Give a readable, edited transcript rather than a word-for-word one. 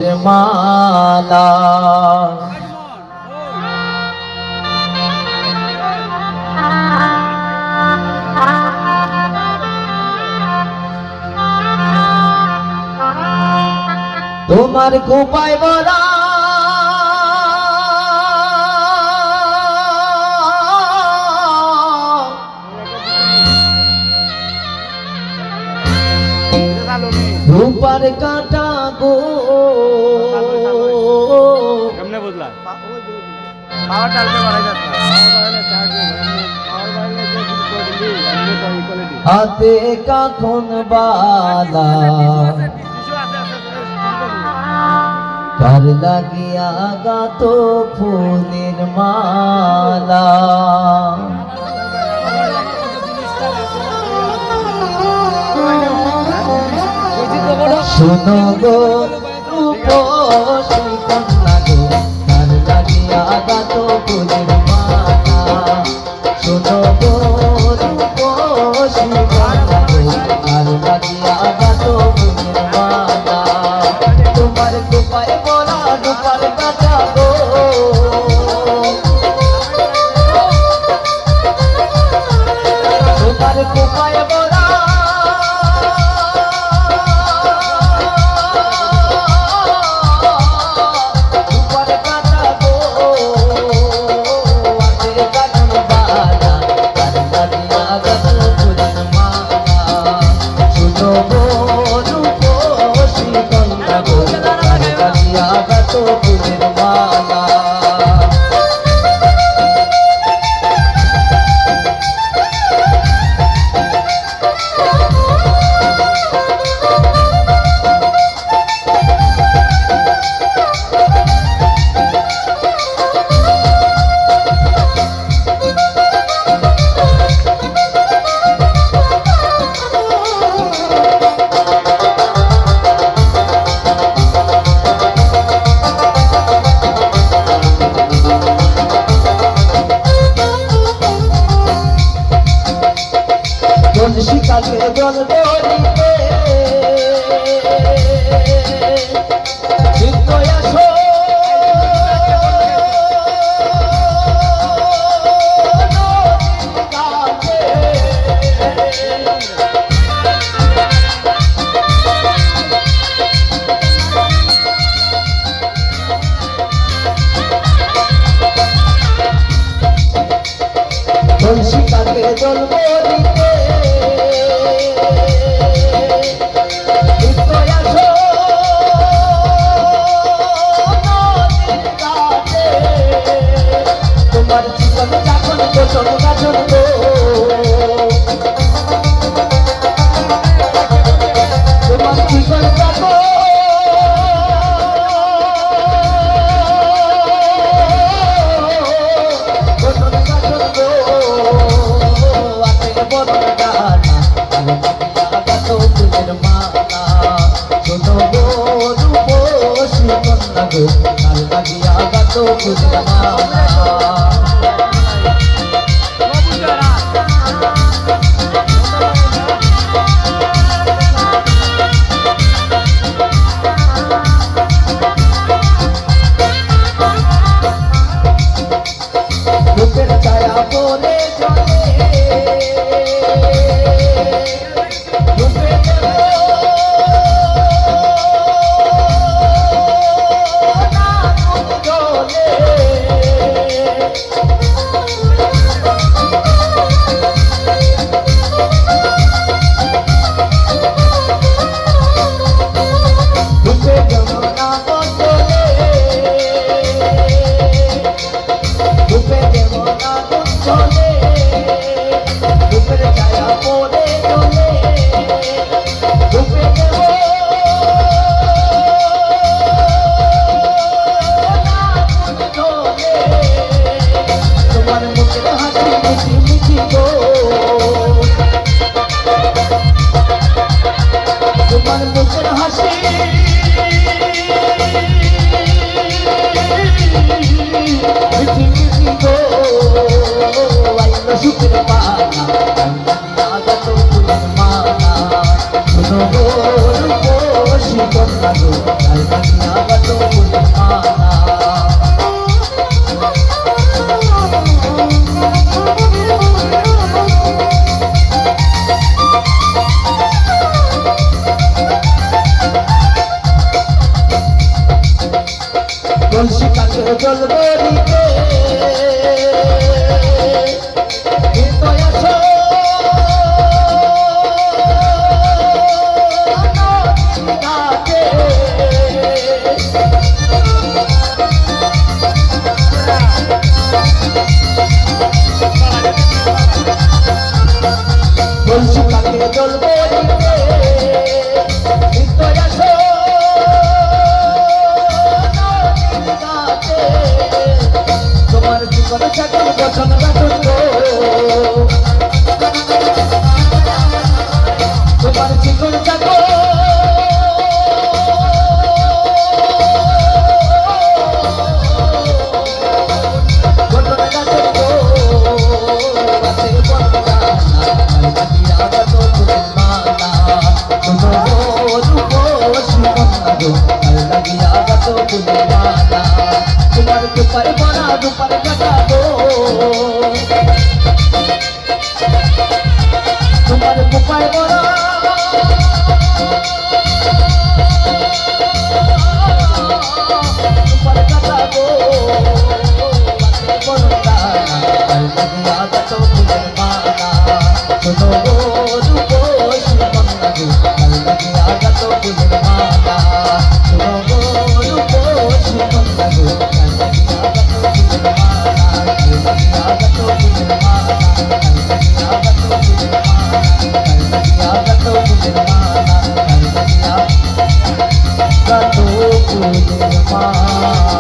মালা তোমার কোপায় বলা রূপার কাঁটা গো কেমনে বুঝলা হাতে কাখন বালা কার লাগিয়া গাত ফুলের মালা শোনো গো রূপসী কন্যা গো কার লাগিয়া গাত ফুলের মালা শোনো গো রূপসী কন্যা গো কার লাগিয়া গাত ফুলের মালা তোমার কোপায় বলা রূপার কাঁটা গো তোমার কোপায় বলা শিকাকে জল দরিতে চিত্ত আসো শিকাকে জল দরিতে তোমার জীবন যখন গোচন গাজন গো তোমার জীবন যখন গোচন গাজন গো আছে বড় গানা গাত ফুলের মালা শোনো গো রূপসী কন্যা গো কার লাগিয়া গাত ফুলের মালা রূপের ছায়া বলে চলে রূপে তোমার মুখের হাসি মিঠি মিঠি গো আইলো সুখের পানা আগত ফুলের মালা শোনো গো রূপসী কন্যা গো বলছি কাকে জ্বলবে দিতে হৃদয় আসো ঘাটে বলছি কাকে জ্বলবে দিতে হৃদয় আসো তোমার জীবন ছাগল গঠন গঠন গো তোমার জীবন ছাগল গঠন গঠন গো আছে বন্দনা লাগিয়া গত ফুলের মালা শুনো রূপসী কন্যা গো লাগিয়া গত ফুলের মালা তোমার দুপার বনা দুপার কাটাবো তোমার দুপার বনা দুপার কাটাবো বন্দনা লাগিয়া গত ফুলের মালা শোনো রূপসী কন্যা গো লাগিয়া গত ফুলের মালা শোনো রূপসী কন্যা গো Gato Purnima